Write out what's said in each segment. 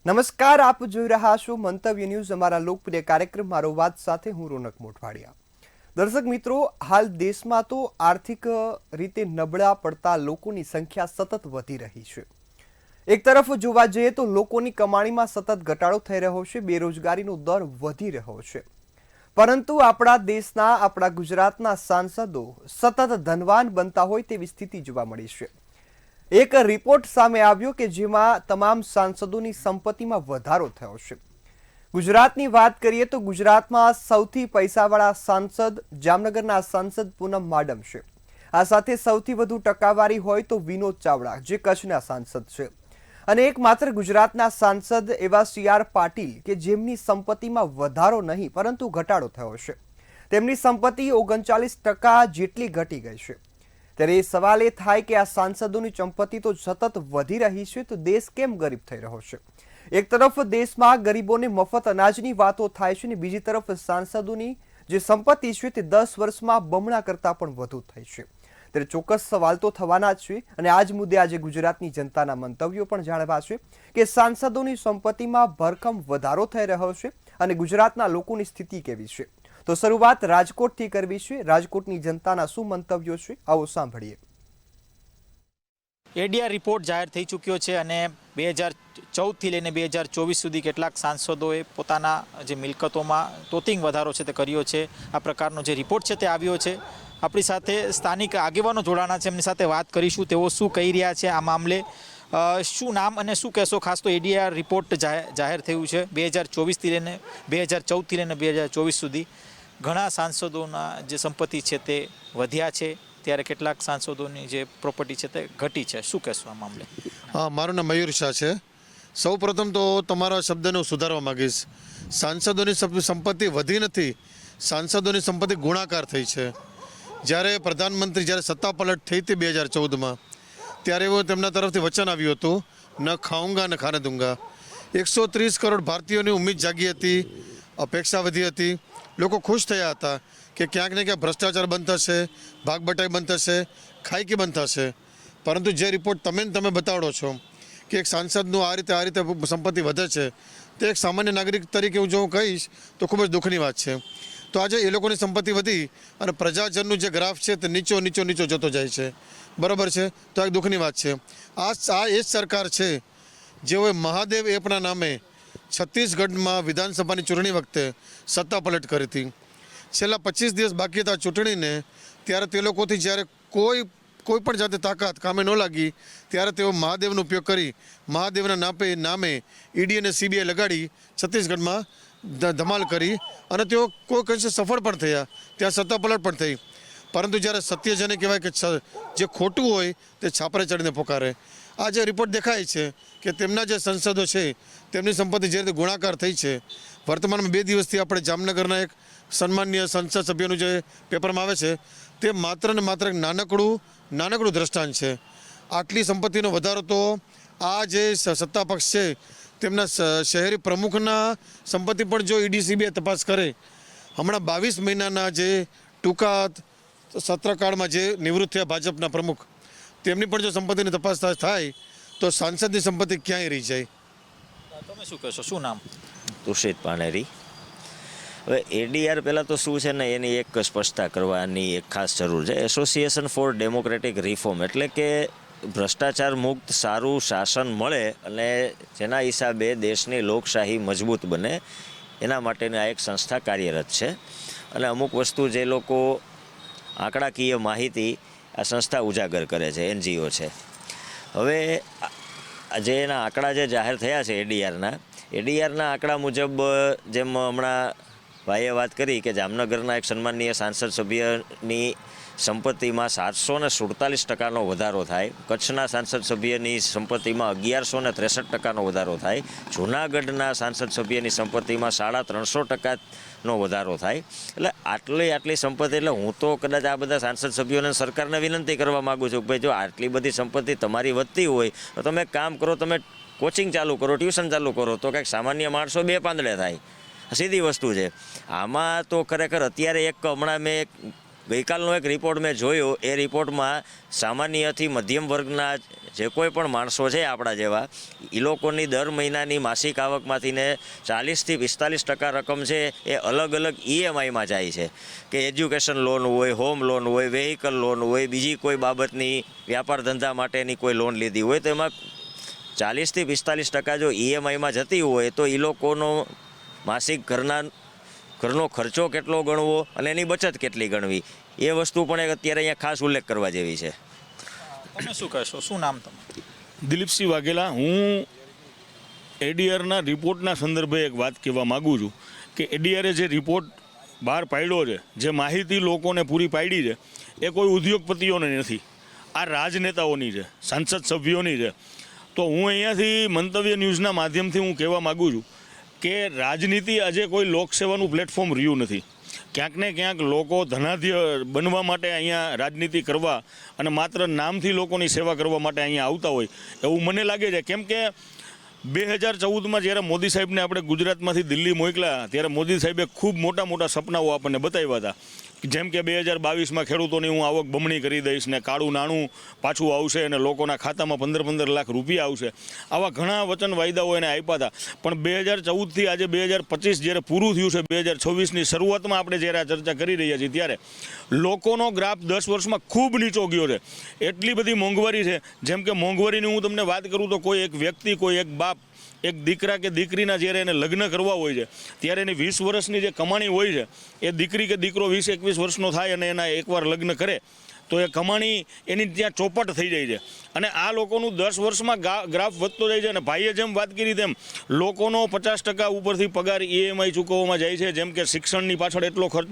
નમસ્કાર, આપ જોઈ રહ્યા છો મંતવ્ય ન્યૂઝ, અમારા લોકપ્રિય કાર્યક્રમ મારો વાત સાથે હું રોનક મોઢવાડિયા। દર્શક મિત્રો, હાલ દેશમાં તો આર્થિક રીતે નબળા પડતા લોકોની સંખ્યા સતત વધી રહી છે। એક તરફ જોવા જઈએ તો લોકોની કમાણીમાં સતત ઘટાડો થઈ રહ્યો છે, બેરોજગારીનો દર વધી રહ્યો છે, પરંતુ આપણા દેશના આપણા ગુજરાતના સાંસદો સતત ધનવાન બનતા હોય તેવી સ્થિતિ જોવા મળી છે। એક રિપોર્ટ સામે આવ્યો કે જેમાં તમામ સાંસદોની સંપત્તિમાં વધારો થયો છે। ગુજરાતની વાત કરીએ તો ગુજરાતમાં સૌથી પૈસાવાળા સાંસદ જામનગરના સાંસદ પૂનમ માડમ છે। આ સાથે સૌથી વધુ ટકાવારી હોય તો વિનોદ ચાવડા, જે કચ્છના સાંસદ છે, અને એકમાત્ર ગુજરાતના સાંસદ એવા CR પાટીલ કે જેમની સંપત્તિમાં વધારો નહીં પરંતુ ઘટાડો થયો છે। તેમની સંપત્તિ 39% જેટલી ઘટી ગઈ છે। ત્યારે એ સવાલ એ થાય કે આ સાંસદોની સંપત્તિ તો સતત વધી રહી છે, તો દેશ કેમ ગરીબ થઈ રહ્યો છે? એક તરફ દેશમાં ગરીબોને મફત અનાજની વાતો થાય છે, ને બીજી તરફ સાંસદોની જે સંપત્તિ છે તે 10 વર્ષમાં બમણા કરતાં પણ વધુ થઈ છે। ત્યારે ચોક્કસ સવાલ તો થવાના જ છે, અને આ જ મુદ્દે આજે ગુજરાતની જનતાના મંતવ્યો પણ જાણવા છે કે સાંસદોની સંપત્તિમાં ભરખમ વધારો થઈ રહ્યો છે અને ગુજરાતના લોકોની સ્થિતિ કેવી છે। તો શરૂઆત રાજકોટથી કરવી છે। રાજકોટની જનતાના શું મંતવ્યો છે, આવો સાંભળીએ। એડીઆર રિપોર્ટ જાહેર થઈ ચૂક્યો છે અને 2014થી લઈને 2024 સુધી કેટલાક સાંસદોએ પોતાના જે મિલકતોમાં તોતિંગ વધારો છે તે કર્યો છે। આ પ્રકારનો જે રિપોર્ટ છે તે આવ્યો છે। આપણી સાથે સ્થાનિક આગેવાનો જોડાણા છે, એમની સાથે વાત કરીશું, તેઓ શું કહી રહ્યા છે આ મામલે। શું નામ અને શું કહેશો? ખાસ તો એડીઆર રિપોર્ટ જાહેર થયું છે 2024થી લઈને 2014થી લઈને 2024 સુધી ઘણા સાંસદોના જે સંપત્તિ છે તે વધ્યા છે, ત્યારે કેટલાક સાંસદોની જે પ્રોપર્ટી છે તે ઘટી છે। શું કહેશો આ મામલે? મારું નામ મયુર શાહ છે। સૌ પ્રથમ તો તમારા શબ્દને હું સુધારવા માગીશ। સાંસદોની સંપત્તિ વધી નથી, સાંસદોની સંપત્તિ ગુણાકાર થઈ છે। જ્યારે પ્રધાનમંત્રી જ્યારે સત્તા પલટ થઈ હતી 2014માં, ત્યારે એવું તેમના તરફથી વચન આવ્યું હતું, ન ખાઉંગા ન ખાને દૂંગા। 130 કરોડ ભારતીયોની ઉમ્મીદ જાગી હતી, અપેક્ષા વધી હતી, લોકો ખુશ થયા હતા કે ક્યાંક ને ક્યાંક ભ્રષ્ટાચાર બંધ થશે, ભાગબટાઈ બંધ થશે, ખાઈકી બંધ થશે। પરંતુ જે રિપોર્ટ તમે બતાડો છો કે એક સાંસદનું આ રીતે સંપત્તિ વધે છે, તે એક સામાન્ય નાગરિક તરીકે હું જો કહીશ તો ખૂબ જ દુઃખની વાત છે। તો આજે એ લોકોની સંપત્તિ વધી અને પ્રજાજનનું જે ગ્રાફ છે તે નીચો જતો જાય છે, બરાબર છે? તો એક દુઃખની વાત છે। આ એ જ સરકાર છે જેઓએ મહાદેવ એપના નામે છત્તીસગઢમાં વિધાનસભાની ચૂંટણી વખતે સત્તા પલટ કરી હતી। છેલ્લા 25 દિવસ બાકી હતા ચૂંટણીને, ત્યારે તે લોકોથી જ્યારે કોઈ પણ જાતે તાકાત કામે ન લાગી, ત્યારે તેઓ મહાદેવનો ઉપયોગ કરી મહાદેવના નામે ઈડી અને CBI લગાડી છત્તીસગઢમાં ધમાલ કરી અને તેઓ કોઈ કંશે સફળ પણ થયા, ત્યાં સત્તા પલટ પણ થઈ। પરંતુ જ્યારે સત્ય જેને કહેવાય કે જે ખોટું હોય તે છાપરે ચડીને પોકારે। આ જે રિપોર્ટ દેખાય છે કે તેમના જે સંસદો છે તેમની સંપત્તિ જે રીતે ગુણાકાર થઈ છે। વર્તમાનમાં 2 દિવસથી આપણે જામનગરના એક સન્માનીય સંસદ સભ્યનું જે પેપરમાં આવે છે તે માત્ર ને માત્ર એક નાનકડું દ્રષ્ટાંત છે। આટલી સંપત્તિનો વધારો તો આ જે સત્તા પક્ષ છે તેમના શહેરી પ્રમુખના સંપત્તિ પણ જો ઈડી CBI તપાસ કરે, હમણાં 22 મહિનાના જે ટૂંકા સત્રકાળમાં જે નિવૃત્ત થયા ભાજપના પ્રમુખ, તેમની પણ જો સંપત્તિની તપાસ થાય તો સાંસદની સંપત્તિ ક્યાંય રહી જાય। તમે શું કહેશો? શું નામ? તુષિત પાનેરી। હવે એડીઆર પહેલાં તો શું છે ને, એની એક સ્પષ્ટતા કરવાની એક ખાસ જરૂર છે। એસોસિએશન ફોર ડેમોક્રેટિક રિફોર્મ, એટલે કે ભ્રષ્ટાચાર મુક્ત સારું શાસન મળે અને જેના હિસાબે દેશની લોકશાહી મજબૂત બને, એના માટેની આ એક સંસ્થા કાર્યરત છે। અને અમુક વસ્તુ જે લોકો આંકડાકીય માહિતી આ સંસ્થા ઉજાગર કરે છે, NGO છે। હવે જે એના આંકડા જે જાહેર થયા છે એડીઆરના આંકડા મુજબ, જેમ હમણાં ભાઈએ વાત કરી કે જામનગરના એક સન્માનીય સાંસદ સભ્યની સંપત્તિમાં 747% વધારો થાય, કચ્છના સાંસદ સભ્યની સંપત્તિમાં 1163% વધારો થાય, જૂનાગઢના સાંસદ સભ્યની સંપત્તિમાં 350% વધારો થાય। એટલે આટલી સંપત્તિ, એટલે હું તો કદાચ આ બધા સાંસદ સભ્યોને સરકારને વિનંતી કરવા માગું છું કે ભાઈ, જો આટલી બધી સંપત્તિ તમારી વધતી હોય તો તમે એક કામ કરો, તમે કોચિંગ ચાલુ કરો, ટ્યુશન ચાલુ કરો, તો કંઈક સામાન્ય માણસો 2 પાંદડે થાય। સીધી વસ્તુ છે। આમાં તો ખરેખર અત્યારે હમણાં મેં ગઈકાલનો એક રિપોર્ટ મેં જોયો, એ રિપોર્ટમાં સામાન્યથી મધ્યમ વર્ગના જે કોઈ પણ માણસો છે આપણા જેવા, એ લોકોની દર મહિનાની માસિક આવકમાંથી ને 40 થી 45% રકમ છે એ અલગ અલગ EMIમાં જાય છે, કે એજ્યુકેશન લોન હોય, હોમ લોન હોય, વેહિકલ લોન હોય, બીજી કોઈ બાબતની વ્યાપાર ધંધા માટેની કોઈ લોન લીધી હોય, તો એમાં 40 થી 45% જો EMIમાં જતી હોય તો એ લોકોનો માસિક ઘરનો ખર્ચો કેટલો ગણવો અને એની બચત કેટલી ગણવી, એ વસ્તુ પણ અત્યારે અહીંયા ખાસ ઉલ્લેખ કરવા જેવી છે. તમે શું કહેશો? શું નામ તમારું? દિલીપસિંહ વાઘેલા. હું એડીઆરના રિપોર્ટના સંદર્ભે એક વાત કહેવા માગું છું કે એડીઆરે જે રિપોર્ટ બહાર પાડ્યો છે, જે માહિતી લોકોને પૂરી પાડી છે, એ કોઈ ઉદ્યોગપતિઓની નથી, આ રાજનેતાઓની છે, સાંસદ સભ્યોની છે. તો હું અહીંયાથી મંતવ્ય ન્યૂઝના માધ્યમથી હું કહેવા માગું છું કે રાજનીતિ આજે કોઈ લોકસેવાનું પ્લેટફોર્મ રહ્યું નથી. ક્યાંક ને ક્યાંક લોકો ધનાઢ્ય બનવા માટે અહીંયા રાજનીતિ કરવા અને માત્ર નામથી લોકોની સેવા કરવા માટે અહીંયા આવતા હોય એવું મને લાગે છે. કેમ કે 2014માં જ્યારે મોદી સાહેબને આપણે ગુજરાતમાંથી દિલ્હી મોકલ્યા ત્યારે મોદી સાહેબે ખૂબ મોટા મોટા સપનાઓ આપણને બતાવ્યા હતા, જેમ કે 2022માં ખેડૂતોની હું આવક બમણી કરી દઈશ ને કાળું નાણું પાછું આવશે અને લોકોના ખાતામાં 15-15 લાખ રૂપિયા આવશે. આવા ઘણા વચન વાયદાઓ એને આપ્યા હતા. પણ 2014થી આજે 2025 જ્યારે પૂરું થયું છે, 2026ની શરૂઆતમાં આપણે જ્યારે આ ચર્ચા કરી રહ્યા છીએ, ત્યારે લોકોનો ગ્રાફ 10 વર્ષમાં ખૂબ નીચો ગયો છે. એટલી બધી મોંઘવારી છે. જેમ કે મોંઘવારીની હું તમને વાત કરું તો કોઈ એક વ્યક્તિ, કોઈ એક બાપ, એક દીકરા કે દીકરીના જ્યારે એને લગ્ન કરવા હોય છે ત્યારે એની 20 વર્ષની જે કમાણી હોય છે, એ દીકરી કે દીકરો 20-21 વર્ષનો થાય અને એના એકવાર લગ્ન કરે તો એ કમાણી એની ત્યાં ચોપટ થઈ જાય છે. અને આ લોકોનું 10 વર્ષમાં ગ્રાફ વધતો જાય છે. અને ભાઈએ જેમ વાત કરી તેમ લોકોનો 50% ઉપરથી પગાર EMI ચૂકવવામાં જાય છે. જેમ કે શિક્ષણની પાછળ એટલો ખર્ચ,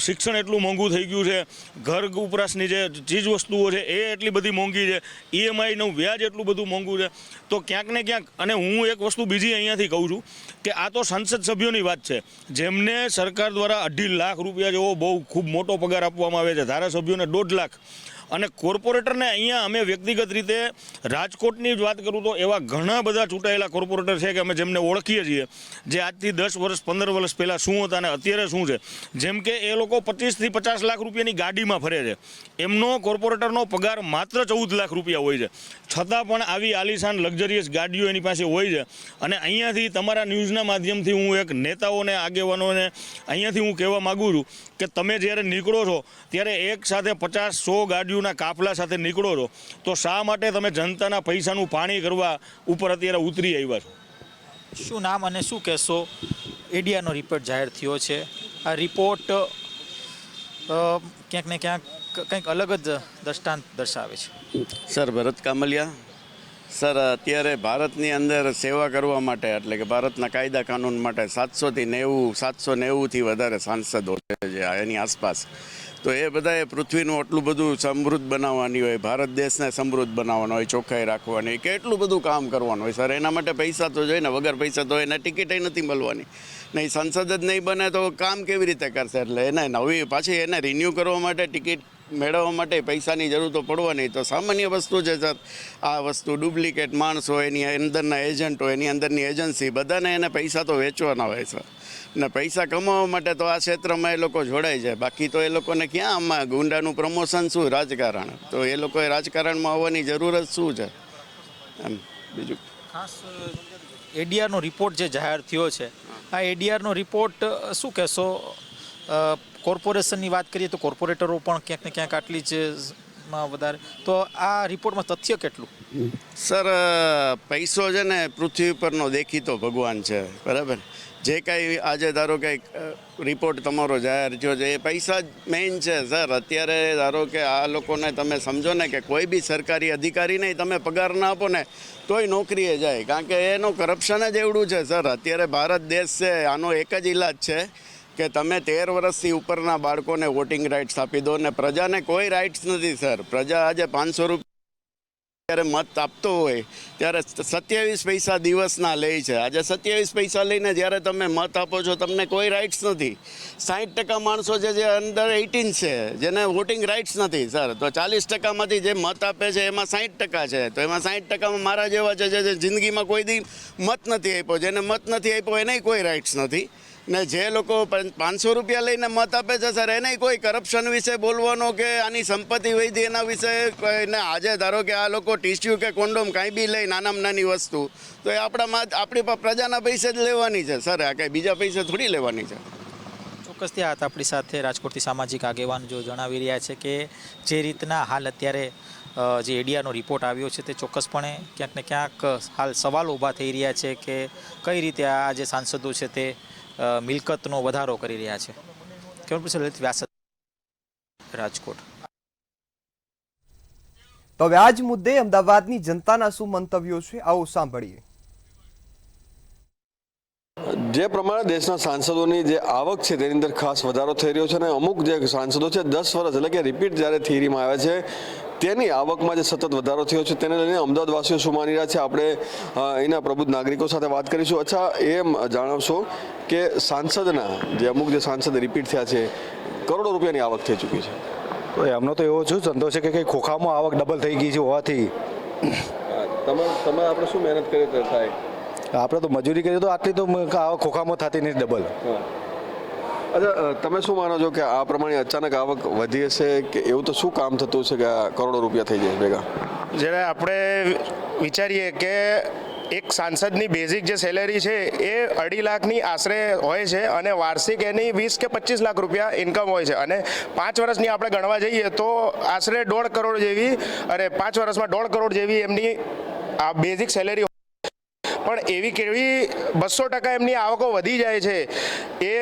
શિક્ષણ એટલું મોંઘું થઈ ગયું છે, ઘર ઉપરાસની જે ચીજ વસ્તુઓ છે એ એટલી બધી મોંઘી છે, EMIનું વ્યાજ એટલું બધું મોંઘું છે. તો ક્યાંક ને ક્યાંક, અને હું એક વસ્તુ બીજી અહીંયાથી કહું છું કે આ તો સંસદ સભ્યોની વાત છે, જેમને સરકાર દ્વારા 2.5 લાખ રૂપિયા જેવો બહુ ખૂબ મોટો પગાર આપવામાં આવે છે, ધારાસભ્યોને 1.5 લાખ. અને કોર્પોરેટરને અહીંયા અમે વ્યક્તિગત રીતે રાજકોટની જ વાત કરું તો એવા ઘણા બધા ચૂંટાયેલા કોર્પોરેટર છે કે અમે જેમને ઓળખીએ છીએ, જે આજથી 10 વર્ષ 15 વર્ષ પહેલાં શું હતા અને અત્યારે શું છે. જેમ કે એ લોકો 25 થી 50 લાખ રૂપિયાની ગાડીમાં ફરે છે, એમનો કોર્પોરેટરનો પગાર માત્ર 14 લાખ રૂપિયા હોય છે, છતાં પણ આવી આલિશાન લક્ઝરિયસ ગાડીઓ એની પાસે હોય છે. અને અહીંયાથી તમારા ન્યૂઝના માધ્યમથી હું એક નેતાઓને, આગેવાનોને અહીંયાથી હું કહેવા માગું છું કે તમે જ્યારે નીકળો છો ત્યારે એક સાથે 50-100 ગાડીઓના કાફલા સાથે નીકળો છો, તો શા માટે તમે જનતાના પૈસાનું પાણી કરવા ઉપર અત્યારે ઉતરી આવ્યા છો? શું નામ અને શું કહેશો? એડીઆરનો રિપોર્ટ જાહેર થયો છે. આ રિપોર્ટ ક્યાંક ને ક્યાંક કંઈક અલગ જ દ્રષ્ટાંત દર્શાવે છે. સર, ભરત કામલિયા. સર, અત્યારે ભારતની અંદર સેવા કરવા માટે, એટલે કે ભારતના કાયદા કાનૂન માટે 790થી વધારે સાંસદો છે જે એની આસપાસ. તો એ બધાએ પૃથ્વીનું આટલું બધું સમૃદ્ધ બનાવવાની હોય, ભારત દેશને સમૃદ્ધ બનાવવાનો હોય, ચોખ્ખાઈ રાખવાની હોય, કેટલું બધું કામ કરવાનું હોય. સર, એના માટે પૈસા તો જોઈએ ને, વગર પૈસા તો એને ટિકિટ નથી મળવાની. નહીં સંસદ જ નહીં બને તો કામ કેવી રીતે કરશે? એટલે એને નવી પાછી એને રિન્યૂ કરવા માટે, ટિકિટ મેળવવા માટે પૈસાની જરૂર તો પડવાની. તો સામાન્ય વસ્તુ છે સર આ વસ્તુ. ડુપ્લિકેટ માણસો, એની અંદરના એજન્ટો, એની અંદરની એજન્સી, બધાને એને પૈસા તો વેચવાના હોય સર. ને પૈસા કમાવા માટે તો આ ક્ષેત્રમાં એ લોકો જોડાય છે. બાકી તો એ લોકોને ક્યાં આમાં ગુંડાનું પ્રમોશન શું, રાજકારણ. તો એ લોકોએ રાજકારણમાં આવવાની જરૂરત શું છે એમ. બીજું ખાસ એડીઆરનો રિપોર્ટ જે જાહેર થયો છે, આ એડીઆરનો રિપોર્ટ શું કહેશો? કોર્પોરેશનની વાત કરીએ તો કોર્પોરેટરો પણ ક્યાંક ને ક્યાંક આટલી જ વધારે, તો આ રિપોર્ટમાં તથ્ય કેટલું? સર, પૈસો છે ને પૃથ્વી પરનો દેખીતો ભગવાન છે, બરાબર. જે કાંઈ આજે ધારો કે રિપોર્ટ તમારો જાહેર થયો છે એ પૈસા જ મેઇન છે સર. અત્યારે ધારો કે આ લોકોને તમે સમજો ને કે કોઈ બી સરકારી અધિકારી નહીં, તમે પગાર ના આપો ને તોય નોકરીએ જાય, કારણ કે એનું કરપ્શન જ એવડું છે સર. અત્યારે ભારત દેશ છે, આનો એક જ ઇલાજ છે કે તમે 13 વર્ષથી ઉપરના બાળકોને વોટિંગ રાઇટ્સ આપી દો. ને પ્રજાને કોઈ રાઇટ્સ નથી સર. પ્રજા આજે 500 રૂપિયા જ્યારે મત આપતો હોય ત્યારે 27 પૈસા દિવસના લે છે. આજે 27 પૈસા લઈને જ્યારે તમે મત આપો છો તમને કોઈ રાઇટ્સ નથી. 60% માણસો છે જે અંડર 18 છે, જેને વોટિંગ રાઇટ્સ નથી સર. તો 40%માંથી જે મત આપે છે એમાં 60% છે. તો એમાં 60%માં મારા જેવા છે જે જિંદગીમાં કોઈ દી મત નથી આપ્યો. જેને મત નથી આપ્યો એને કોઈ રાઇટ્સ નથી. ને જે લોકો 500 રૂપિયા લઈને મત આપે છે સર, એને કોઈ કરપ્શન વિશે બોલવાનો કે આની સંપત્તિ વધી એના વિશે ને આજે ધારો કે આ લોકો ટીસ્યુ કે કોન્ડોમ કાંઈ બી લે નાનામાં નાની વસ્તુ, તો એ આપણી પ્રજાના પૈસે જ લેવાની છે સર, આ કંઈ બીજા પૈસે થોડી લેવાની છે. ચોક્કસ ત્યાં હતા આપણી સાથે રાજકોટથી સામાજિક આગેવાન જો જણાવી રહ્યા છે કે જે રીતના હાલ અત્યારે જે એડીઆરનો રિપોર્ટ આવ્યો છે તે ચોક્કસપણે ક્યાંક ને ક્યાંક હાલ સવાલો ઊભા થઈ રહ્યા છે કે કઈ રીતે આ જે સાંસદો છે તે મિલકતનો વધારો કરી રહ્યા છે. કેમેરા લલિત વ્યાસ, રાજકોટ. તો હવે આ જ મુદ્દે અમદાવાદની જનતાના શું મંતવ્યો છે, આવો સાંભળીએ. જે પ્રમાણે દેશના સાંસદોની જે આવક છે તેની અંદર ખાસ વધારો થઈ રહ્યો છે અને અમુક જે સાંસદો છે 10 વર્ષ એટલે કે રિપીટ જ્યારે થિયરીમાં આવે છે તેની આવકમાં જે સતત વધારો થયો છે તેને લઈને અમદાવાદવાસીઓ શું માની રહ્યા છે આપણે એના પ્રબુદ્ધ નાગરિકો સાથે વાત કરીશું. અચ્છા, એમ જણાવશો કે સાંસદના જે અમુક જે સાંસદ રિપીટ થયા છે કરોડો રૂપિયાની આવક થઈ ચૂકી છે, તો એમનો તો એવો શું ધંધો છે કે કંઈ ખોખામાં આવક ડબલ થઈ ગઈ છે હોવાથી તમે આપણે શું મહેનત કરી થાય, આપણે તો મજૂરી કરીએ તો આટલી તો આવક ખોખામાં થતી નહીં ડબલ. અચ્છા, તમે શું માનો છો કે આ પ્રમાણે અચાનક આવક વધી હશે કે એવું તો શું કામ થતું છે કે આ કરોડો રૂપિયા થઈ જાય ભેગા? જ્યારે આપણે વિચારીએ કે એક સાંસદની બેઝિક જે સેલેરી છે એ 2.5 લાખની આશરે હોય છે અને વાર્ષિક એની 20 કે 25 લાખ રૂપિયા ઇન્કમ હોય છે અને 5 વર્ષની આપણે ગણવા જઈએ તો આશરે 1.5 કરોડ જેવી 5 વર્ષમાં 1.5 કરોડ જેવી એમની આ બેઝિક સેલેરી. પણ એવી કેવી 200% એમની આવકો વધી જાય છે એ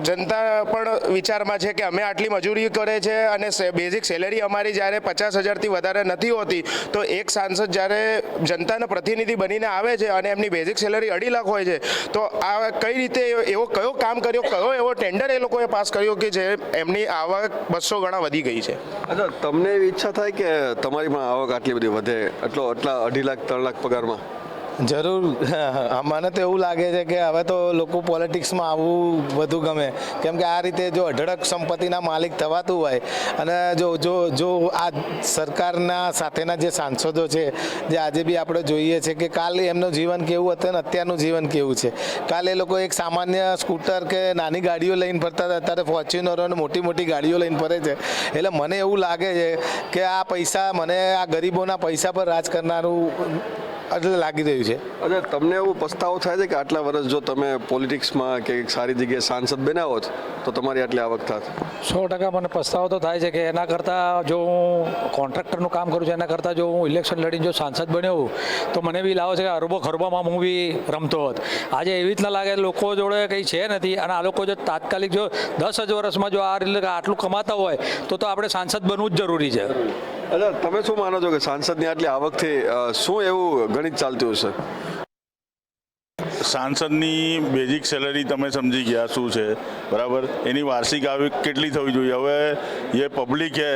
જનતા પણ વિચારમાં છે કે અમે આટલી મજૂરી કરે છે અને બેઝિક સેલેરી અમારી જ્યારે 50,000થી વધારે નથી હોતી, તો એક સાંસદ જ્યારે જનતાના પ્રતિનિધિ બનીને આવે છે અને એમની બેઝિક સેલેરી 2.5 લાખ હોય છે, તો આ કઈ રીતે એવો કયો કામ કર્યો, કયો એવો ટેન્ડર એ લોકોએ પાસ કર્યો કે જે એમની આવક 200 ગણા વધી ગઈ છે? અચ્છા, તમને એવી ઈચ્છા થાય કે તમારી પણ આવક આટલી બધી વધે, આટલા 2.5 લાખ 3 લાખ પગારમાં? જરૂર. મને તો એવું લાગે છે કે હવે તો લોકો પોલિટિક્સમાં આવવું વધુ ગમે, કેમ કે આ રીતે જો અઢળક સંપત્તિના માલિક થવાતું હોય અને જો આ સરકારના સાથેના જે સાંસદો છે જે આજે બી આપણે જોઈએ છે કે કાલે એમનું જીવન કેવું હતું અને અત્યારનું જીવન કેવું છે. કાલે એ લોકો એક સામાન્ય સ્કૂટર કે નાની ગાડીઓ લઈને ફરતા હતા, અત્યારે ફોર્ચ્યુનરો અને મોટી મોટી ગાડીઓ લઈને ફરે છે. એટલે મને એવું લાગે છે કે આ પૈસા મને આ ગરીબોના પૈસા પર રાજ કરનારું એટલે લાગી રહ્યું છે. અચ્છા, તમને એવું પસ્તાવો થાય છે કે આટલા વર્ષ જો તમે પોલિટિક્સમાં કે એક સારી જગ્યાએ સાંસદ બન્યા હોત તો તમારી આટલી આવક થાત? 100% મને પસ્તાવો તો થાય છે કે એના કરતાં જો હું કોન્ટ્રાક્ટરનું કામ કરું છું એના કરતાં જો હું ઇલેક્શન લડીને જો સાંસદ બન્યો તો મને બી લાવો છે કે અરબો ખરબોમાં હું બી રમતો હોત. આજે એવી રીતના લાગે લોકો જોડે કંઈ છે નથી અને આ લોકો જો તાત્કાલિક જો 10 જ વર્ષમાં જો આ આટલું કમાતા હોય તો આપણે સાંસદ બનવું જ જરૂરી છે. અચ્છા, તમે શું માનો છો કે સાંસદની આટલી આવકથી શું એવું ગણિત ચાલતું હશે? સાંસદની બેઝિક સેલરી તમે સમજી ગયા શું છે, બરાબર? એની વાર્ષિક આવક કેટલી થવી જોઈએ? હવે ये पब्लिक है,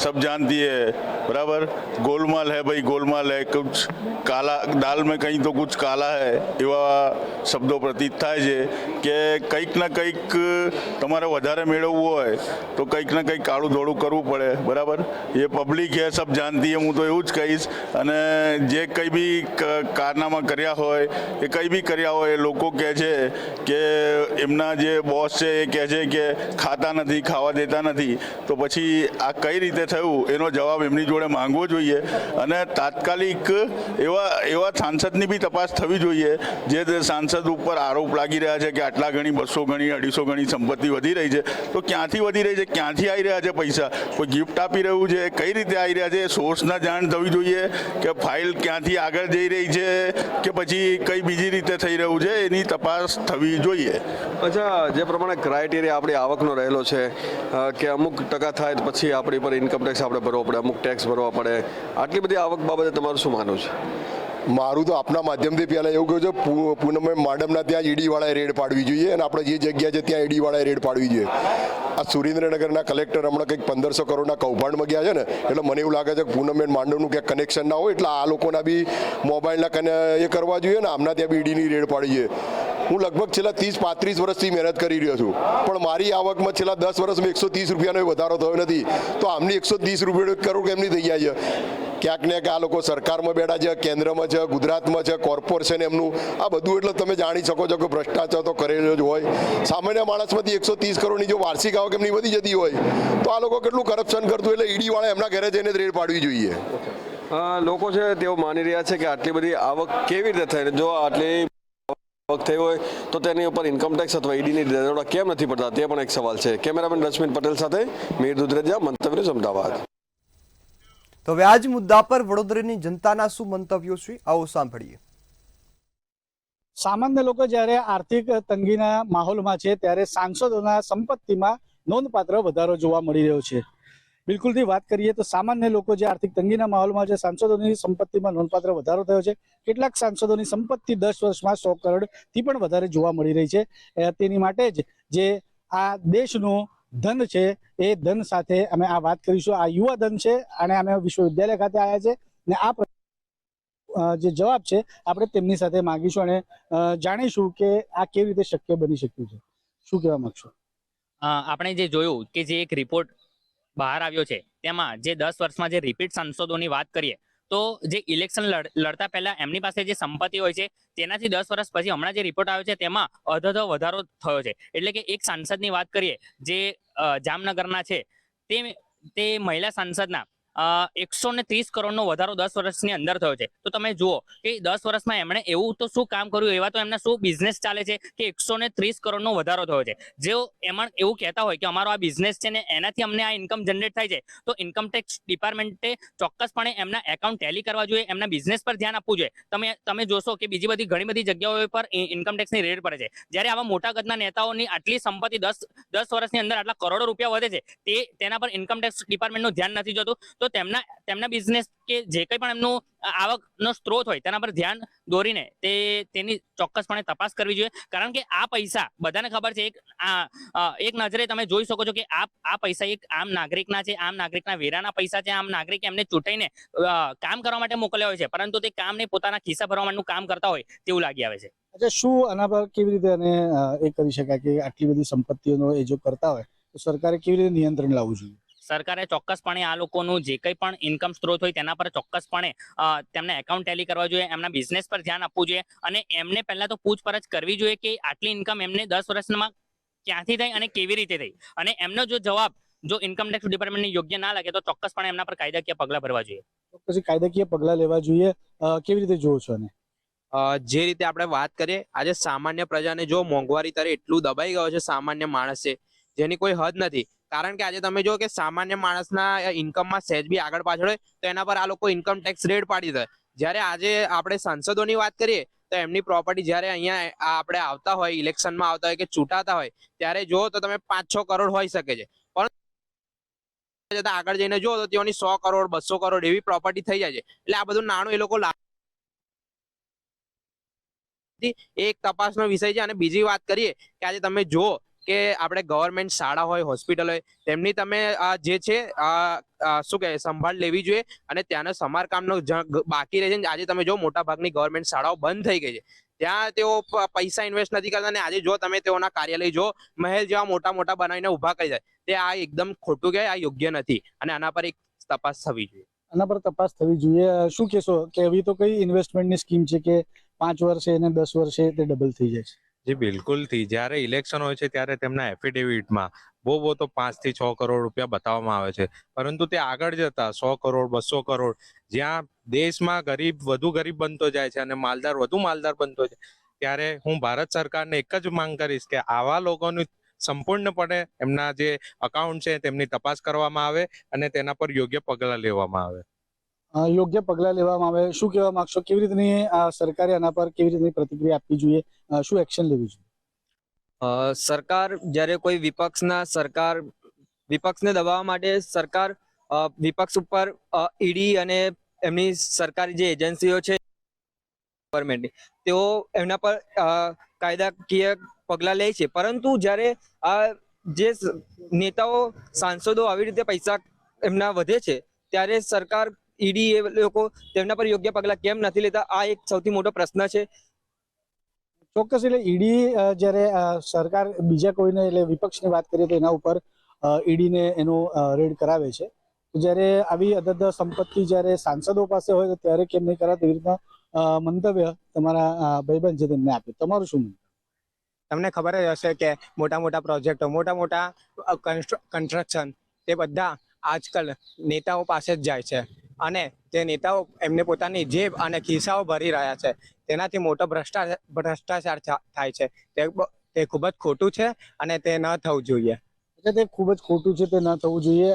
सब जानती है, बराबर? गोलमाल है भाई, गोलमाल है, कुछ काला दाल में कहीं तो कुछ काला है એવા શબ્દો પ્રતીત થાય છે કે કંઈક ના કંઈક તમારે વધારે મેળવવું હોય તો કંઈક ના કંઈક કાળું ધોળું કરવું પડે, બરાબર? એ પબ્લિક હે, સબ જાણતી હે, હું તો એવું જ કહીશ. અને જે કંઈ બી કારનામા કર્યા હોય એ કંઈ બી કર્યા હોય એ લોકો કહે છે કે એમના જે બોસ છે એ કહે છે કે ખાતા નથી, ખાવા દેતા નથી, તો પછી આ કઈ રીતે થયું એનો જવાબ એમની જોડે માંગવો જોઈએ અને તાત્કાલિક એવા સાંસદની બી તપાસ થવી જોઈએ જે સાંસદ ઉપર આરોપ લાગી રહ્યા છે કે આટલા ગણી 200 ગણી 250 ગણી સંપત્તિ વધી રહી છે, તો ક્યાંથી વધી રહી છે, ક્યાંથી આવી રહ્યા છે પૈસા? કોઈ ગિફ્ટ આપી રહ્યું છે, કઈ રીતે આવી રહ્યા છે? સોર્સના જાણ થવી જોઈએ કે ફાઇલ ક્યાંથી આગળ જઈ રહી છે કે પછી કઈ બીજી રીતે થઈ રહ્યું છે, એની તપાસ થવી જોઈએ. અચ્છા, જે પ્રમાણે ક્રાઇટેરિયા આપણી આવકનો રહેલો છે કે અમુક ટકા થાય પછી આપણી પર ઇન્કમટેક્સ આપણે ભરવો પડે, અમુક ટેક્સ ભરવા પડે, આટલી બધી આવક બાબતે તમારું શું માનવું છે? મારું તો આપના માધ્યમથી પહેલાં એવું કહ્યું છે પૂનમ મેડમના ત્યાં ઈડીવાળાએ રેડ પાડવી જોઈએ અને આપણે જે જગ્યા છે ત્યાં ઈડીવાળાએ રેડ પાડવી જોઈએ. આ સુરેન્દ્રનગરના કલેક્ટર હમણાં કંઈક 1500 કરોડના કૌભાંડમાં ગયા છે ને, એટલે મને એવું લાગે છે કે પૂનમબેન માંડવનું ક્યાંક કનેક્શન ના હોય એટલે આ લોકોના બી મોબાઈલના એ કરવા જોઈએ ને આમના ત્યાં બી ઈડીની રેડ પાડવી જોઈએ. હું લગભગ છેલ્લા 30-35 વર્ષથી મહેનત કરી રહ્યો છું, પણ મારી આવકમાં છેલ્લા 10 વર્ષમાં 130 રૂપિયાનો વધારો થયો નથી, તો આમની 130 રૂપિયા કરોડ કેમની થઈ જાય છે? ક્યાંક ને ક્યાંક આ લોકો સરકારમાં બેઠા છે, કેન્દ્રમાં છે, ગુજરાતમાં છે, કોર્પોરેશન એમનું આ બધું, એટલે તમે જાણી શકો છો કે ભ્રષ્ટાચાર તો કરેલો જ હોય. સામાન્ય માણસમાંથી 130 કરોડની જો વાર્ષિક આવક એમની વધી જતી હોય તો આ લોકો કેટલું કરપ્શન કરતું, એટલે ઈડી વાળા એમના ઘરે જઈને રેડ પાડવી જોઈએ. લોકો છે તેઓ માની રહ્યા છે કે આટલી બધી આવક કેવી રીતે થઈ, જો આટલી આવક થઈ હોય તો તેની ઉપર ઇન્કમટેક્સ અથવા ઈડીની દરોડા કેમ નથી પડતા, તે પણ એક સવાલ છે. કેમેરામેન રશ્મિન પટેલ સાથે મીર દુધરેજા, મંતવ્ય ન્યૂઝ, અમદાવાદ. તો હવે આ જ મુદ્દા પર વડોદરાની જનતાના શું મંતવ્યો છે, આવો સાંભળીએ. સામાન્ય લોકો જ્યારે આર્થિક તંગીના માહોલમાં છે ત્યારે સાંસદોના સંપત્તિમાં નોંધપાત્ર વધારો જોવા મળી રહ્યો છે. બિલકુલથી વાત કરીએ તો સામાન્ય લોકો જે આર્થિક તંગીના માહોલમાં છે, સાંસદોની સંપત્તિમાં નોંધપાત્ર વધારો થયો છે. કેટલાક સાંસદોની સંપત્તિ 10 વર્ષમાં 100 કરોડથી પણ વધારે જોવા મળી રહી છે. તેની માટે જ જે આ દેશનું ધન છે એ ધન સાથે અમે આ વાત કરીશું. આ યુવા ધન છે અને અમે વિશ્વવિદ્યાલય ખાતે આવ્યા છે ને આ જે જવાબ છે આપણે તેમની સાથે માંગીશું અને જાણીશું કે આ કેવી રીતે શક્ય બની શક્યું છે. શું કહેવા માંગશો? આપણે જે જોયું કે જે એક રિપોર્ટ બહાર આવ્યો છે તેમાં જે 10 વર્ષમાં જે રિપીટ સાંસદોની વાત કરીએ તો જે ઇલેક્શન લડતા પહેલા એમની પાસે જે સંપત્તિ હોય છે તેનાથી 10 વર્ષ પછી હમણાં જે રિપોર્ટ આવ્યો છે તેમાં અધધો વધારો થયો છે. એટલે કે એક સાંસદની વાત કરીએ જે જામનગરના છે તે મહિલા સાંસદના 130 કરોડનો વધારો 10 વર્ષની અંદર થયો છે. તો તમે જુઓ કે 10 વર્ષમાં એમણે એવું તો શું કામ કર્યું, એવા તો એમના શું બિઝનેસ ચાલે છે કે 130 કરોડનો વધારો થયો છે. જેઓ એમાં એવું કહેતા હોય કે અમારો આ બિઝનેસ છે ને એનાથી અમને આ ઇન્કમ જનરેટ થાય છે, તો ઇન્કમ ટેક્સ ડિપાર્ટમેન્ટે ચોક્કસપણે એમના એકાઉન્ટ ટેલી કરવા જોઈએ, એમના બિઝનેસ પર ધ્યાન આપવું જોઈએ. તમે જોશો કે બીજી બધી ઘણી બધી જગ્યાઓ પર ઇન્કમ ટેક્સની રેડ પડે છે. જ્યારે આવા મોટા કદના નેતાઓની આટલી સંપત્તિ 10 વર્ષની અંદર આટલા કરોડો રૂપિયા વધે છે તેના પર ઇન્કમ ટેક્સ ડિપાર્ટમેન્ટનું ધ્યાન નથી જતું. તો તેમના બિઝનેસ કે જે કંઈ પણ એમનું આવકનો સ્ત્રોત હોય તેના પર ધ્યાન દોરીને તેની ચોક્કસપણે તપાસ કરવી જોઈએ. કારણ કે આ પૈસા બધાને ખબર છે, એક નજરે તમે જોઈ શકો છો કે આ પૈસા એક આમ નાગરિકના છે, આમ નાગરિકના વેરાના પૈસા છે. આમ નાગરિક એમને ચૂંટાઈને કામ કરવા માટે મોકલ્યા હોય છે, પરંતુ તે કામને પોતાના ખિસ્સા ભરવા માટેનું કામ કરતા હોય તેવું લાગી આવે છે. અચ્છા, શું આના પર કેવી રીતે અને એ કરી શકાય કે આટલી બધી સંપત્તિઓનો એ જો કરતા હોય તો સરકારે કેવી રીતે નિયંત્રણ લાવવું જોઈએ? સરકારે ચોક્કસપણે આ લોકોનું જે કંઈ પણ ઇન્કમ સ્ત્રોત હોય તેના પર ચોક્કસપણે તેમને એકાઉન્ટ ટેલી કરવા જોઈએ, એમના બિઝનેસ પર ધ્યાન આપવું જોઈએ અને એમને પહેલા તો પૂછપરછ કરવી જોઈએ કે આટલી ઇન્કમ એમને 10 વર્ષમાં ક્યાંથી થઈ અને કેવી રીતે થઈ. અને એમનો જો જવાબ જો ઇન્કમ ટેક્સ ડિપાર્ટમેન્ટને યોગ્ય ના લાગે તો ચોક્કસપણે એમના પર કાયદાકીય પગલાં ભરવા જોઈએ. પછી કાયદાકીય પગલાં લેવા જોઈએ. કેવી રીતે જોવો છો? અને જે રીતે આપણે વાત કરીએ, આજે સામાન્ય પ્રજાને જો મોંઘવારી તરે એટલું દબાઈ ગયો છે સામાન્ય માણસ છે જેની કોઈ હદ નથી. કારણ કે આજે તમે જો કે સામાન્ય માણસના ઇન્કમમાં સહેજ બી આગળ પાછળ હોય તો એના પર આ લોકો ઇન્કમ ટેક્સ રેડ પાડી દે. જ્યારે આજે આપણે સાંસદોની વાત કરીએ તો એમની પ્રોપર્ટી જ્યારે અહીંયા આપણે આવતા હોય, ઇલેક્શનમાં આવતા હોય કે ચૂંટાતા હોય ત્યારે જો તો તમે 5-6 કરોડ હોઈ શકે છે, પણ આગળ જઈને જો તો તેઓની 100 કરોડ 200 કરોડ એવી પ્રોપર્ટી થઈ જાય છે. એટલે આ બધું નાણું એ લોકો એક તપાસનો વિષય છે. અને બીજી વાત કરીએ કે આજે તમે જુઓ કે આપણે ગવર્મેન્ટ શાળા હોય, હોસ્પિટલ હોય, તેમની તમે જે છે શું કહે સંભાળ લેવી જોઈએ અને ત્યાંનો સમારકામનો બાકી રહે છે. આજે તમે જો મોટા ભાગની ગવર્મેન્ટ શાળાઓ બંધ થઈ ગઈ છે, ત્યાં તેઓ પૈસા ઇન્વેસ્ટ નથી કરતા અને આજે જો તમે તેઓના કાર્યાલય જો મહેલ જેવા મોટા મોટા બનાવીને ઊભા કરી જાય, તે આ એકદમ ખોટું કહેવાય, આ યોગ્ય નથી અને આના પર એક તપાસ થવી જોઈએ. આના પર તપાસ થવી જોઈએ. શું કહેશો કે એવી તો કઈ ઇન્વેસ્ટમેન્ટની સ્કીમ છે કે 5 વર્ષે અને 10 વર્ષે તે ડબલ થઈ જાય છે? જી બિલકુલથી. જ્યારે ઇલેક્શન હોય છે ત્યારે તેમના એફિડેવિટમાં બહુ તો 5 થી 6 કરોડ રૂપિયા બતાવવામાં આવે છે, પરંતુ તે આગળ જતા 100 કરોડ 200 કરોડ, જ્યાં દેશમાં ગરીબ વધુ ગરીબ બનતો જાય છે અને માલદાર વધુ માલદાર બનતો છે, ત્યારે હું ભારત સરકારને એક જ માંગ કરીશ કે આવા લોકોની સંપૂર્ણપણે એમના જે અકાઉન્ટ છે તેમની તપાસ કરવામાં આવે અને તેના પર યોગ્ય પગલાં લેવામાં આવે. યોગ્ય પગલાં લેવામાં આવે. શું કહેવા માંગશો? કેવી રીતની સરકારે આના પર કેવી રીતની પ્રતિક્રિયા આપવી જોઈએ? શું એક્શન લેવી જોઈએ? સરકાર જ્યારે કોઈ વિપક્ષને દબાવવા માટે સરકાર વિપક્ષ ઉપર ઈડી અને એમની સરકારી જે એજન્સીઓ છે ગવર્મેન્ટની, તેઓ એમના પર કાયદાકીય પગલાં લે છે, પરંતુ જ્યારે આ જે નેતાઓ સાંસદો આવી રીતે પૈસા એમના વધે છે ત્યારે સરકાર ઈડી એ લોકો તેમના પર યોગ્ય પગલાં કેમ નથી લેતા? આ એક સૌથી મોટો પ્રશ્ન છે. ચોક્કસ. એટલે ઈડી જ્યારે સરકાર બીજા કોઈને એટલે વિપક્ષની વાત કરીએ તો એના ઉપર ઈડીને એનો રેડ કરાવે છે, તો જ્યારે આવી અદદ સંપત્તિ જ્યારે સાંસદો પાસે હોય તો ત્યારે કેમ નહીં કરાય, તેવી રીતના મંતવ્ય તમારા ભાઈબંધ છે તેમને આપ્યું. તમારું શું મંતવ્ય? તમને ખબર જ હશે કે મોટા મોટા પ્રોજેક્ટો, મોટા મોટા કન્સ્ટ્રક્શન તે બધા આજકાલ નેતાઓ પાસે જ જાય છે અને તે નેતાઓ એમને પોતાની જેબ અને ખિસ્સાઓ ભરી રહ્યા છે. તેનાથી મોટો ભ્રષ્ટાચાર થાય છે. તે ખૂબ જ ખોટું છે અને તે ન થવું જોઈએ. તે ખૂબ જ ખોટું છે, તે ન થવું જોઈએ.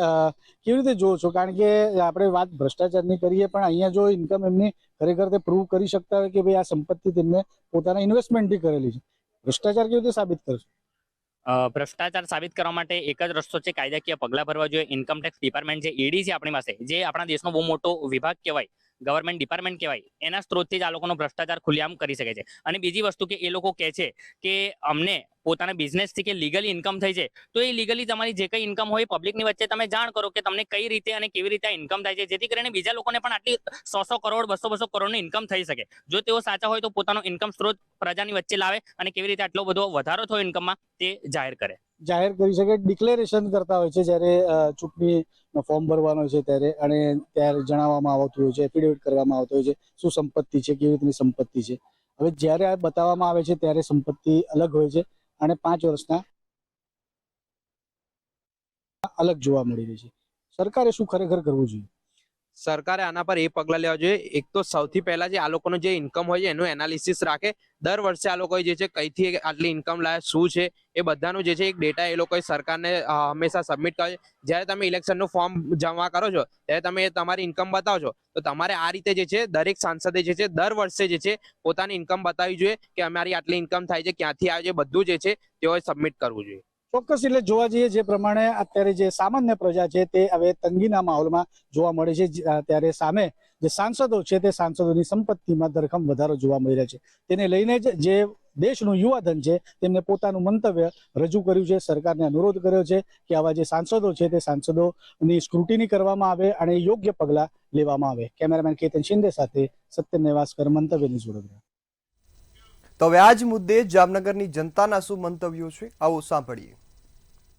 કેવી રીતે જોવો છો? કારણ કે આપણે વાત ભ્રષ્ટાચારની કરીએ પણ અહીંયા જો ઇન્કમ એમની ખરેખર તે પ્રૂવ કરી શકતા હોય કે ભાઈ આ સંપત્તિ તેમને પોતાના ઇન્વેસ્ટમેન્ટથી કરેલી છે, ભ્રષ્ટાચાર કેવી રીતે સાબિત કરશો? ભ્રષ્ટાચાર સાબિત કરવા માટે એક જ રસ્તો છે, કાયદાકીય પગલાં ભરવા જોઈએ. ઇન્કમટેક્સ ડિપાર્ટમેન્ટ જે ઈડી છે આપણી પાસે, જે આપણા દેશનો બહુ મોટો વિભાગ કહેવાય, ગવર્મેન્ટ ડિપાર્ટમેન્ટ કહેવાય, એના સ્ત્રોતથી જ આ લોકોનો ભ્રષ્ટાચાર ખુલ્લેઆમ કરી શકે છે. અને બીજી વસ્તુ કે એ લોકો કહે છે કે અમને પોતાના બિઝનેસથી કે લીગલી ઇન્કમ થઈ છે, તો એ લીગલી તમારી જે કંઈ ઇન્કમ હોય પબ્લિકની વચ્ચે તમે જાણ કરો કે તમને કઈ રીતે અને કેવી રીતે ઇન્કમ થાય છે, જેથી કરીને બીજા લોકોને પણ આટલી 100 કરોડ 200 કરોડની ઇન્કમ થઈ શકે. જો તેઓ સાચા હોય તો પોતાનો ઇન્કમ સ્ત્રોત પ્રજાની વચ્ચે લાવે અને કેવી રીતે આટલો બધો વધારો થયો ઇન્કમમાં તે જાહેર કરે, જાહેર કરી શકે. ડિક્લેરેશન કરતા હોય છે જ્યારે ચૂંટણીનો ફોર્મ ભરવાનો હોય છે ત્યારે, અને ત્યારે જણાવવામાં આવતું હોય છે, એફિડેવિટ કરવામાં આવતો હોય છે શું સંપત્તિ છે, કેવી રીતની સંપત્તિ છે. હવે જ્યારે આ બતાવવામાં આવે છે ત્યારે સંપત્તિ અલગ હોય છે અને 5 વર્ષના અલગ જોવા મળી રહી છે. સરકારે શું ખરેખર કરવું જોઈએ? સરકારે આના પર એ પગલાં લેવા જોઈએ. એક તો સૌથી પહેલા જે આ લોકોનો જે ઇન્કમ હોય છે એનું એનાલિસિસ રાખે. દર વર્ષે આ લોકો જે છે કઈથી આટલી ઇન્કમ લાવે, શું છે, એ બધાનું જે છે એક ડેટા એ લોકોએ સરકારને હંમેશા સબમિટ કરે. જ્યારે તમે ઇલેક્શનનું ફોર્મ જમા કરો છો ત્યારે તમે તમારી ઇન્કમ બતાવો છો, તો તમારે આ રીતે જે છે દરેક સાંસદે જે છે દર વર્ષે જે છે પોતાની ઇન્કમ બતાવવી જોઈએ કે અમારી આટલી ઇન્કમ થાય છે, ક્યાંથી આવે છે, બધું જે છે તેઓએ સબમિટ કરવું જોઈએ. ચોક્કસ. એટલે જોવા જઈએ જે પ્રમાણે અત્યારે જે સામાન્ય પ્રજા છે તે હવે તંગીના માહોલમાં જોવા મળે છે, ત્યારે સામે જે સાંસદો છે તે સાંસદોની સંપત્તિમાં ધરખમ વધારો જોવા મળી રહ્યો છે. તેને લઈને જ જે દેશનું યુવાધન છે તેમને પોતાનું મંતવ્ય રજૂ કર્યું છે, સરકારને અનુરોધ કર્યો છે કે આવા જે સાંસદો છે તે સાંસદોની સ્ક્રુટિની કરવામાં આવે અને યોગ્ય પગલાં લેવામાં આવે. કેમેરામેન કેતન શિંદે સાથે સત્યમ નેવાસકર, મંતવ્ય ન્યૂઝ વડોદરા. તો હવે આ જ મુદ્દે જામનગરની જનતાના શું મંતવ્યો છે, આવો સાંભળીએ.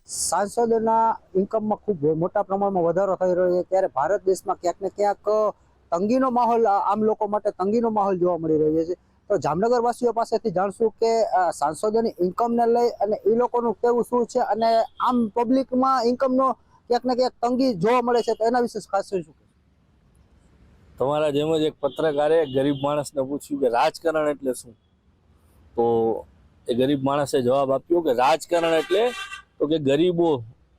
સાંસદોના ઇન્કમમાં ખૂબ મોટા પ્રમાણમાં વધારો થઈ રહ્યો છે, ત્યારે ભારત દેશમાં ક્યાંક ને ક્યાંક તંગીનો માહોલ, આમ લોકો માટે તંગીનો માહોલ જોવા મળી રહ્યો છે. તો જામનગર વાસીઓ પાસેથી જાણશું કે સાંસદોની ઇન્કમને લઈ અને એ લોકોનું કેવું શું છે, અને આમ પબ્લિકમાં ઇન્કમનો ક્યાંક ને ક્યાંક તંગી જોવા મળે છે, તો એના વિશે ખાસ શું? તમારા જેમ જ એક પત્રકારે ગરીબ માણસને પૂછ્યું કે રાજકારણ એટલે શું, તો એ ગરીબ માણસે જવાબ આપ્યો કે રાજકારણ એટલે તો કે ગરીબો,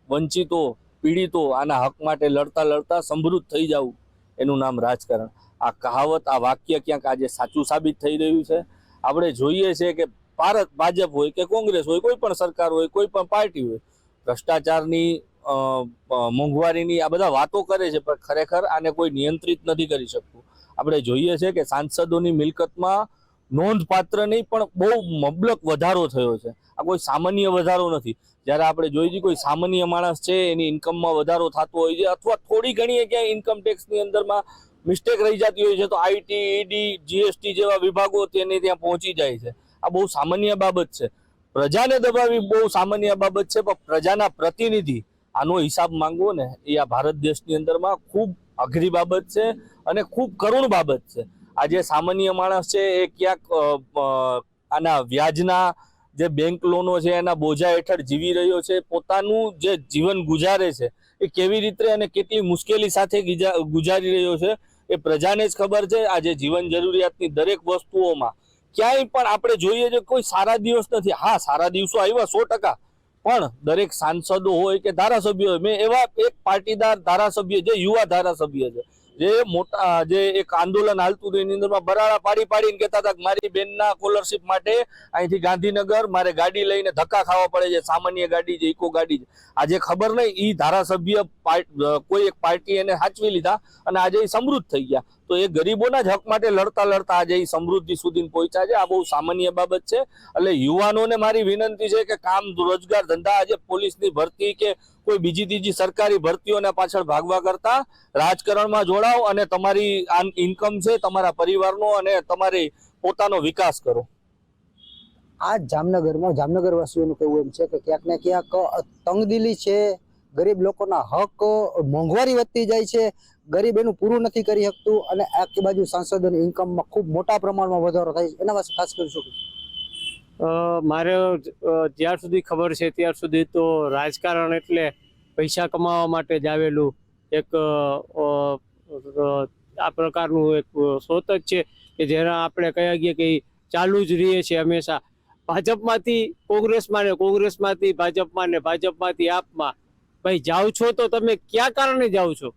વંચિતો, પીડિતો આના હક માટે લડતા લડતા સમૃદ્ધ થઈ જવું, એનું નામ રાજકારણ. આ કહાવત, આ વાક્ય ક્યાંક આજે સાચું સાબિત થઈ રહ્યું છે. આપણે જોઈએ છે કે ભારત, ભાજપ હોય કે કોંગ્રેસ હોય, કોઈ પણ સરકાર હોય, કોઈ પણ પાર્ટી હોય, ભ્રષ્ટાચારની, મોંઘવારીની આ બધા વાતો કરે છે, પણ ખરેખર આને કોઈ નિયંત્રિત નથી કરી શકતું. આપણે જોઈએ છે કે સાંસદોની મિલકતમાં નોંધપાત્ર નહીં પણ બહુ મબલક વધારો થયો છે. આ કોઈ સામાન્ય વધારો નથી. જ્યારે આપણે જોઈએ કોઈ સામાન્ય માણસ છે એની ઇન્કમમાં વધારો થતો હોય છે, અથવા થોડી ઘણી ક્યાંય ઇન્કમ ટેક્સની અંદરમાં મિસ્ટેક રહી જતી હોય છે, તો આઈટી, ઈડી, જીએસટી જેવા વિભાગો તેને ત્યાં પહોંચી જાય છે. આ બહુ સામાન્ય બાબત છે. પ્રજાને દબાવી બહુ સામાન્ય બાબત છે, પણ પ્રજાના પ્રતિનિધિ આનો હિસાબ માંગવો ને એ આ ભારત દેશની અંદરમાં ખૂબ અઘરી બાબત છે અને ખૂબ કરુણ બાબત છે. આ જે સામાન્ય માણસ છે એ ક્યાંક આના વ્યાજના જે બેંક લોનો છે એના બોજા હેઠળ જીવી રહ્યો છે. પોતાનું જે જીવન ગુજારે છે એ કેવી રીતે અને કેટલી મુશ્કેલી સાથે ગુજારી રહ્યો છે એ પ્રજાને જ ખબર છે. આજે જીવન જરૂરિયાતની દરેક વસ્તુઓમાં ક્યાંય પણ આપણે જોઈએ છે કોઈ સારા દિવસ નથી. હા, સારા દિવસો આવ્યા 100%, પણ દરેક સાંસદો હોય કે ધારાસભ્યો હોય, મેં એવા એક પાટીદાર ધારાસભ્ય જે યુવા ધારાસભ્ય છે, જે મોટા જે એક આંદોલન હાલતું હતું એની અંદરમાં બરાડા પાડીને કહેતા હતા કે મારી બેનના સ્કોલરશિપ માટે અહીંથી ગાંધીનગર મારે ગાડી લઈને ધક્કા ખાવા પડે છે, સામાન્ય ગાડી છે, ઇકો ગાડી છે. આજે ખબર નહીં એ ધારાસભ્ય કોઈ એક પાર્ટી એને સાચવી લીધા અને આજે એ સમૃદ્ધ થઈ ગયા. તો એ ગરીબોના જ હક માટે લડતા લડતા આજે એ સમૃદ્ધિ સુધી પહોંચ્યા છે. આ બહુ સામાન્ય બાબત છે. એટલે યુવાનોને મારી વિનંતી છે કે કામ, રોજગાર, ધંધા, આજે પોલીસની ભરતી કે કોઈ બીજી ત્રીજી સરકારી ભરતીઓના પાછળ ભાગવા કરતા રાજકારણમાં જોડાઓ અને તમારી ઇન્કમ છે તમારા પરિવારનો અને તમારી પોતાનો વિકાસ કરો. આ જામનગરમાં જામનગર વાસીઓનું કહેવું એમ છે કે ક્યાંક ને ક્યાંક તંગદિલી છે, ગરીબ લોકોના હક મોંઘવારી વધતી જાય છે, ગરીબ એનું પૂરું નથી કરી શકતું અને આખી બાજુ સાંસદોની ઇન્કમમાં ખૂબ મોટા પ્રમાણમાં વધારો થાય છે. એના પાસે ખાસ કરી શું? મારે જ્યાર સુધી ખબર છે ત્યાર સુધી તો રાજકારણ એટલે પૈસા કમાવા માટે જ આવેલું એક આ પ્રકારનું એક સ્રોત જ છે કે જેના આપણે કહી શકીએ કે ચાલુ જ રહીએ છીએ હંમેશા. ભાજપમાંથી કોંગ્રેસમાં ને કોંગ્રેસમાંથી ભાજપમાં ને ભાજપમાંથી આપમાં. ભાઈ જાઓ છો તો તમે ક્યાં કારણે જાઓ છો?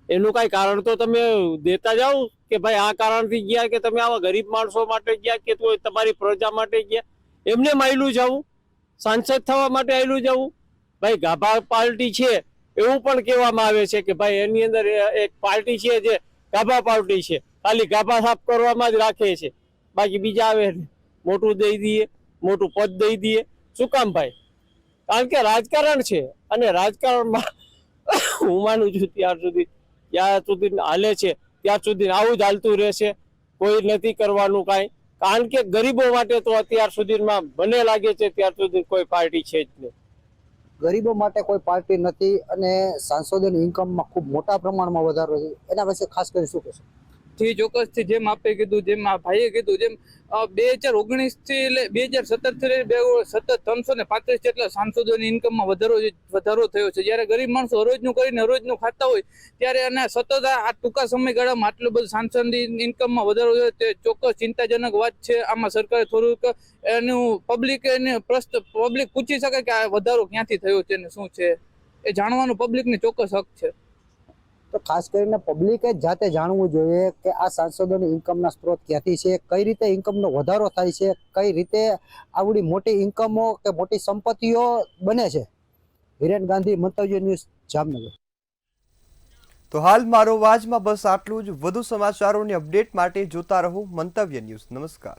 એનું કાંઈ કારણ તો તમે દેતા જાઓ કે ભાઈ આ કારણથી ગયા કે તમે આવા ગરીબ માણસો માટે ગયા કે તો તમારી પ્રજા માટે ગયા. એમને આયલું જવું, સાંસદ થવા માટે આયલું જવું. ભાઈ ગાભા પાર્ટી છે એવું પણ કહેવામાં આવે છે કે ભાઈ એની અંદર એક પાર્ટી છે જે ગાભા પાર્ટી છે, ખાલી ગાભા સાફ કરવામાં જ રાખે છે, બાકી બીજા આવે મોટું દઈ દઈએ, મોટું પદ દઈ દઈએ. શું કામ ભાઈ? કારણ કે રાજકારણ છે અને રાજકારણમાં હું માનું છું ત્યાં સુધી હાલે છે ત્યાં સુધી આવું જ હાલતું રહેશે. કોઈ નથી કરવાનું કાંઈ, કારણ કે ગરીબો માટે તો અત્યાર સુધીમાં મને લાગે છે ત્યાર સુધી કોઈ પાર્ટી છે જ નહીં. ગરીબો માટે કોઈ પાર્ટી નથી અને સાંસદોની ઇન્કમમાં ખૂબ મોટા પ્રમાણમાં વધારો છે. એના વિશે ખાસ કરી શું કહેશો? થી ચોક્કસથી જેમ આપે કીધું, જેમ આ ભાઈએ કીધું, જેમ 2019 થી 2017 થી સતત 335 જેટલા સાંસદોની ઇન્કમમાં વધારો થયો છે. જ્યારે ગરીબ માણસો હરોજનું કરીને હરોજનું ખાતા હોય ત્યારે અને સતત આ ટૂંકા સમયગાળામાં આટલું બધું સાંસદની ઇન્કમમાં વધારો થયો તે ચોક્કસ ચિંતાજનક વાત છે. આમાં સરકારે થોડુંક એનું પબ્લિક પૂછી શકે કે આ વધારો ક્યાંથી થયો છે ને શું છે એ જાણવાનું પબ્લિકને ચોક્કસ હક છે. તો ખાસ કરીને પબ્લિકે જાતે જાણવું જોઈએ કે આ સાંસદોની ઇન્કમના સ્ત્રોત ક્યાંથી છે, કઈ રીતે ઇન્કમનો વધારો થાય છે, કઈ રીતે આવડી મોટી ઇન્કમો કે મોટી સંપત્તિઓ બને છે. હિરેન ગાંધી, મંતવ્ય ન્યૂઝ, જામનગર. તો હાલ મારો વાજમાં બસ આટલું જ. વધુ સમાચારોની અપડેટ માટે જોતા રહો મંતવ્ય ન્યૂઝ. નમસ્કાર.